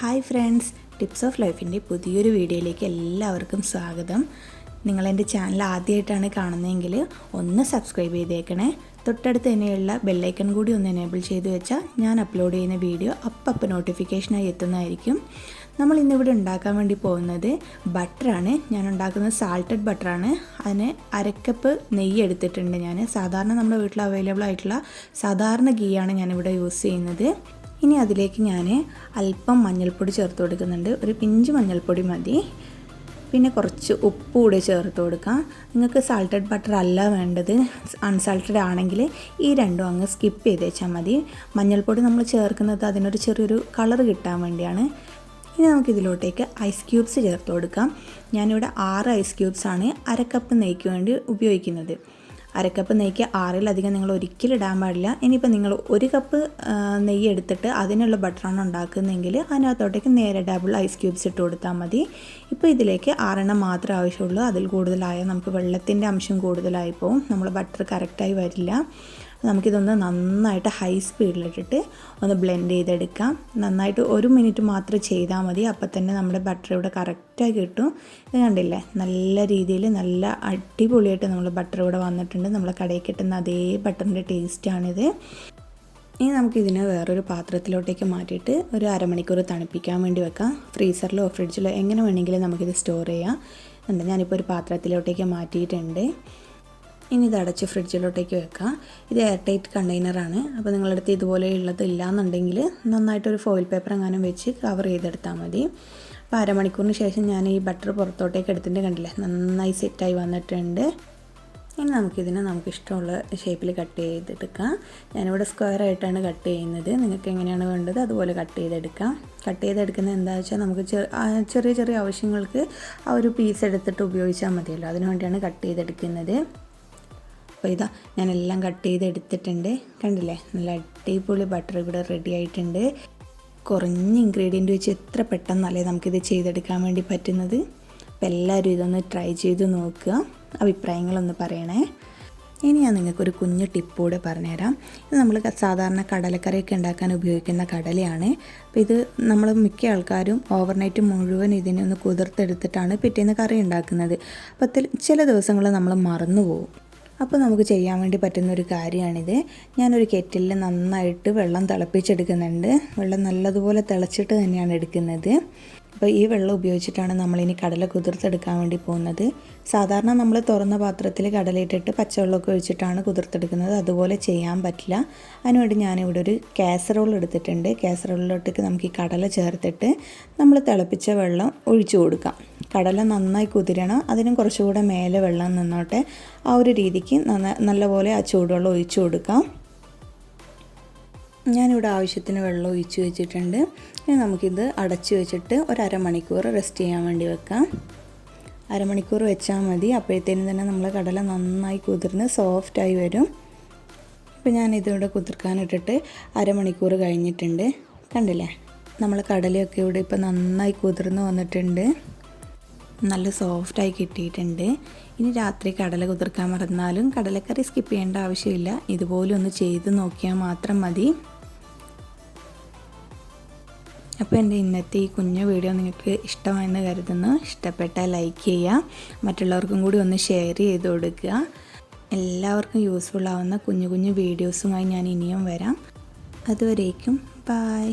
Hi friends, tips of ലൈഫിൻ്റെ പുതിയൊരു വീഡിയോയിലേക്ക് എല്ലാവർക്കും സ്വാഗതം. നിങ്ങളെൻ്റെ ചാനൽ ആദ്യമായിട്ടാണ് കാണുന്നതെങ്കിൽ ഒന്ന് സബ്സ്ക്രൈബ് ചെയ്തേക്കണേ. തൊട്ടടുത്ത് തന്നെയുള്ള ബെല്ലൈക്കൺ കൂടി ഒന്ന് എനേബിൾ ചെയ്ത് വെച്ചാൽ ഞാൻ അപ്ലോഡ് ചെയ്യുന്ന വീഡിയോ അപ്പം നോട്ടിഫിക്കേഷനായി എത്തുന്നതായിരിക്കും. നമ്മൾ ഇന്നിവിടെ ഉണ്ടാക്കാൻ വേണ്ടി പോകുന്നത് ബട്ടറാണ്. ഞാൻ ഉണ്ടാക്കുന്നത് സാൾട്ടഡ് ബട്ടറാണ്. അതിന് അരക്കപ്പ് നെയ്യ് എടുത്തിട്ടുണ്ട്. ഞാൻ സാധാരണ നമ്മുടെ വീട്ടിൽ അവൈലബിൾ ആയിട്ടുള്ള സാധാരണ ഗീയാണ് ഞാനിവിടെ യൂസ് ചെയ്യുന്നത്. ഇനി അതിലേക്ക് ഞാൻ അല്പം മഞ്ഞൾപ്പൊടി ചേർത്ത് കൊടുക്കുന്നുണ്ട്. ഒരു പിഞ്ച് മഞ്ഞൾപ്പൊടി മതി. പിന്നെ കുറച്ച് ഉപ്പ് കൂടി ചേർത്ത് കൊടുക്കാം. നിങ്ങൾക്ക് സാൾട്ടഡ് ബട്ടർ അല്ല വേണ്ടത്, അൺസാൾട്ടഡ് ആണെങ്കിൽ ഈ രണ്ടും അങ്ങ് സ്കിപ്പ് ചെയ്ത് വെച്ചാൽ മതി. മഞ്ഞൾപ്പൊടി നമ്മൾ ചേർക്കുന്നത് അതിനൊരു ചെറിയൊരു കളർ കിട്ടാൻ വേണ്ടിയാണ്. ഇനി നമുക്കിതിലോട്ടേക്ക് ഐസ് ക്യൂബ്സ് ചേർത്ത് കൊടുക്കാം. ഞാനിവിടെ 6 ഐസ് ക്യൂബ്സാണ് അരക്കപ്പ് നെയ്ക്ക് വേണ്ടി ഉപയോഗിക്കുന്നത്. അരക്കപ്പ് നെയ്ക്ക് 6-ലധികം നിങ്ങൾ ഒരിക്കലും ഇടാൻ പാടില്ല. ഇനിയിപ്പോൾ നിങ്ങൾ 1 കപ്പ് നെയ്യ് എടുത്തിട്ട് അതിനുള്ള ബട്ടറാണ് ഉണ്ടാക്കുന്നതെങ്കിൽ അതിനകത്തോട്ടേക്ക് നേരെ ഡബിൾ ഐസ് ക്യൂബ്സ് ഇട്ട് കൊടുത്താൽ മതി. ഇപ്പോൾ ഇതിലേക്ക് 6 മാത്രമേ ആവശ്യമുള്ളൂ. അതിൽ കൂടുതലായാൽ നമുക്ക് വെള്ളത്തിൻ്റെ അംശം കൂടുതലായി പോകും, നമ്മൾ ബട്ടർ കറക്റ്റായി വരില്ല. നമുക്കിതൊന്ന് നന്നായിട്ട് ഹൈ സ്പീഡിലിട്ടിട്ട് ഒന്ന് ബ്ലെൻഡ് ചെയ്തെടുക്കാം. നന്നായിട്ട് 1 മിനിറ്റ് മാത്രം ചെയ്താൽ മതി. അപ്പോൾ തന്നെ നമ്മുടെ ബട്ടർ ഇവിടെ കറക്റ്റായി കിട്ടും. ഇത് കണ്ടില്ലേ, നല്ല രീതിയിൽ നല്ല അടിപൊളിയായിട്ട് നമ്മൾ ബട്ടർ ഇവിടെ വന്നിട്ടുണ്ട്. നമ്മൾ കടയിൽ കിട്ടുന്ന അതേ ബട്ടറിൻ്റെ ടേസ്റ്റാണിത്. ഇനി നമുക്കിതിനെ വേറൊരു പാത്രത്തിലോട്ടേക്ക് മാറ്റിയിട്ട് ഒരു അരമണിക്കൂർ തണുപ്പിക്കാൻ വേണ്ടി വെക്കാം. ഫ്രീസറിലോ ഫ്രിഡ്ജിലോ എങ്ങനെ വേണമെങ്കിലും നമുക്കിത് സ്റ്റോർ ചെയ്യാം. ഞാനിപ്പോൾ ഒരു പാത്രത്തിലോട്ടേക്ക് മാറ്റിയിട്ടുണ്ട്. ഇനി ഇത് അടച്ച് ഫ്രിഡ്ജിലോട്ടേക്ക് വെക്കാം. ഇത് എയർ ടൈറ്റ് കണ്ടെയ്നറാണ്. അപ്പോൾ നിങ്ങളുടെ അടുത്ത് ഇതുപോലെയുള്ളത് ഇല്ലയെന്നുണ്ടെങ്കിൽ നന്നായിട്ടൊരു ഫോയിൽ പേപ്പർ എങ്ങാനും വെച്ച് കവർ ചെയ്തെടുത്താൽ മതി. അപ്പോൾ അരമണിക്കൂറിന് ശേഷം ഞാൻ ഈ ബട്ടർ പുറത്തോട്ടേക്ക് എടുത്തിട്ട് കണ്ടില്ലേ, നന്നായി സെറ്റായി വന്നിട്ടുണ്ട്. ഇനി നമുക്കിഷ്ടമുള്ള ഷേപ്പിൽ കട്ട് ചെയ്തെടുക്കാം. ഞാനിവിടെ സ്ക്വയറായിട്ടാണ് കട്ട് ചെയ്യുന്നത്. നിങ്ങൾക്ക് എങ്ങനെയാണ് വേണ്ടത് അതുപോലെ കട്ട് ചെയ്തെടുക്കാം. കട്ട് ചെയ്തെടുക്കുന്നത് എന്താ വെച്ചാൽ നമുക്ക് ചെറിയ ചെറിയ ആവശ്യങ്ങൾക്ക് ആ ഒരു പീസ് എടുത്തിട്ട് ഉപയോഗിച്ചാൽ മതിയല്ലോ, അതിനു വേണ്ടിയാണ് കട്ട് ചെയ്തെടുക്കുന്നത്. അപ്പോൾ ഇതാ ഞാനെല്ലാം കട്ട് ചെയ്ത് എടുത്തിട്ടുണ്ട്. കണ്ടില്ലേ, നല്ല അടിപൊളി ബട്ടർ ഇവിടെ റെഡി ആയിട്ടുണ്ട്. കുറഞ്ഞ ഇൻഗ്രീഡിയൻ്റ് വെച്ച് എത്ര പെട്ടെന്നല്ലേ നമുക്കിത് ചെയ്തെടുക്കാൻ വേണ്ടി പറ്റുന്നത്. അപ്പോൾ എല്ലാവരും ഇതൊന്ന് ട്രൈ ചെയ്ത് നോക്കുക, അഭിപ്രായങ്ങളൊന്ന് പറയണേ. ഇനി ഞാൻ നിങ്ങൾക്കൊരു കുഞ്ഞു ടിപ്പ് കൂടെ പറഞ്ഞുതരാം. ഇത് നമ്മൾ സാധാരണ കടലക്കറിയൊക്കെ ഉണ്ടാക്കാൻ ഉപയോഗിക്കുന്ന കടലയാണ്. അപ്പോൾ ഇത് നമ്മൾ മിക്ക ആൾക്കാരും ഓവർനൈറ്റ് മുഴുവൻ ഇതിനൊന്ന് കുതിർത്തെടുത്തിട്ടാണ് പിറ്റേന്ന് കറി ഉണ്ടാക്കുന്നത്. അപ്പോൾ ചില ദിവസങ്ങൾ നമ്മൾ മറന്നു പോകും. അപ്പോൾ നമുക്ക് ചെയ്യാൻ വേണ്ടി പറ്റുന്നൊരു കാര്യമാണിത്. ഞാനൊരു കെറ്റിലിൽ നന്നായിട്ട് വെള്ളം തിളപ്പിച്ചെടുക്കുന്നുണ്ട്. വെള്ളം നല്ലതുപോലെ തിളച്ചിട്ട് തന്നെയാണ് എടുക്കുന്നത്. അപ്പോൾ ഈ വെള്ളം ഉപയോഗിച്ചിട്ടാണ് നമ്മളിനി കടല കുതിർത്തെടുക്കാൻ വേണ്ടി പോകുന്നത്. സാധാരണ നമ്മൾ തുറന്ന പാത്രത്തിൽ കടലയിട്ടിട്ട് പച്ചവെള്ളമൊക്കെ ഒഴിച്ചിട്ടാണ് കുതിർത്തെടുക്കുന്നത്. അതുപോലെ ചെയ്യാൻ പറ്റില്ല. അതിനുവേണ്ടി ഞാനിവിടെ ഒരു കാസറോൾ എടുത്തിട്ടുണ്ട്. കാസറോളിലോട്ടേക്ക് നമുക്ക് ഈ കടല ചേർത്തിട്ട് നമ്മൾ തിളപ്പിച്ച വെള്ളം ഒഴിച്ചു കൊടുക്കാം. കടല നന്നായി കുതിരണം, അതിനും കുറച്ചുകൂടെ മേലെ വെള്ളം നിന്നോട്ടെ. ആ ഒരു രീതിക്ക് നല്ലപോലെ ആ ചൂടുവെള്ളം ഒഴിച്ചു കൊടുക്കാം. ഞാനിവിടെ ആവശ്യത്തിന് വെള്ളം ഒഴിച്ച് വെച്ചിട്ടുണ്ട്. ഇനി നമുക്കിത് അടച്ച് വെച്ചിട്ട് ഒരു അരമണിക്കൂർ റെസ്റ്റ് ചെയ്യാൻ വേണ്ടി വെക്കാം. അരമണിക്കൂർ വെച്ചാൽ മതി. അപ്പോഴത്തേനും തന്നെ നമ്മൾ കടല നന്നായി കുതിർന്ന് സോഫ്റ്റായി വരും. ഇപ്പോൾ ഞാനിതിവിടെ കുതിർക്കാനിട്ടിട്ട് അരമണിക്കൂർ കഴിഞ്ഞിട്ടുണ്ട്. കണ്ടില്ലേ, നമ്മൾ കടലയൊക്കെ ഇവിടെ ഇപ്പോൾ നന്നായി കുതിർന്ന് വന്നിട്ടുണ്ട്. നല്ല സോഫ്റ്റായി കിട്ടിയിട്ടുണ്ട്. ഇനി രാത്രി കടല കുതിർക്കാൻ മറന്നാലും കടലക്കറി സ്കിപ്പ് ചെയ്യേണ്ട ആവശ്യമില്ല. ഇതുപോലെ ഒന്ന് ചെയ്ത് നോക്കിയാൽ മാത്രം മതി. അപ്പോൾ എൻ്റെ ഇന്നത്തെ ഈ കുഞ്ഞു വീഡിയോ നിങ്ങൾക്ക് ഇഷ്ടമായെന്ന് കരുതുന്നു. ഇഷ്ടപ്പെട്ടാൽ ലൈക്ക് ചെയ്യുക, മറ്റുള്ളവർക്കും കൂടി ഒന്ന് ഷെയർ ചെയ്ത് കൊടുക്കുക. എല്ലാവർക്കും യൂസ്ഫുൾ ആവുന്ന കുഞ്ഞു കുഞ്ഞു വീഡിയോസുമായി ഞാൻ ഇനിയും വരാം. അതുവരേക്കും ബൈ.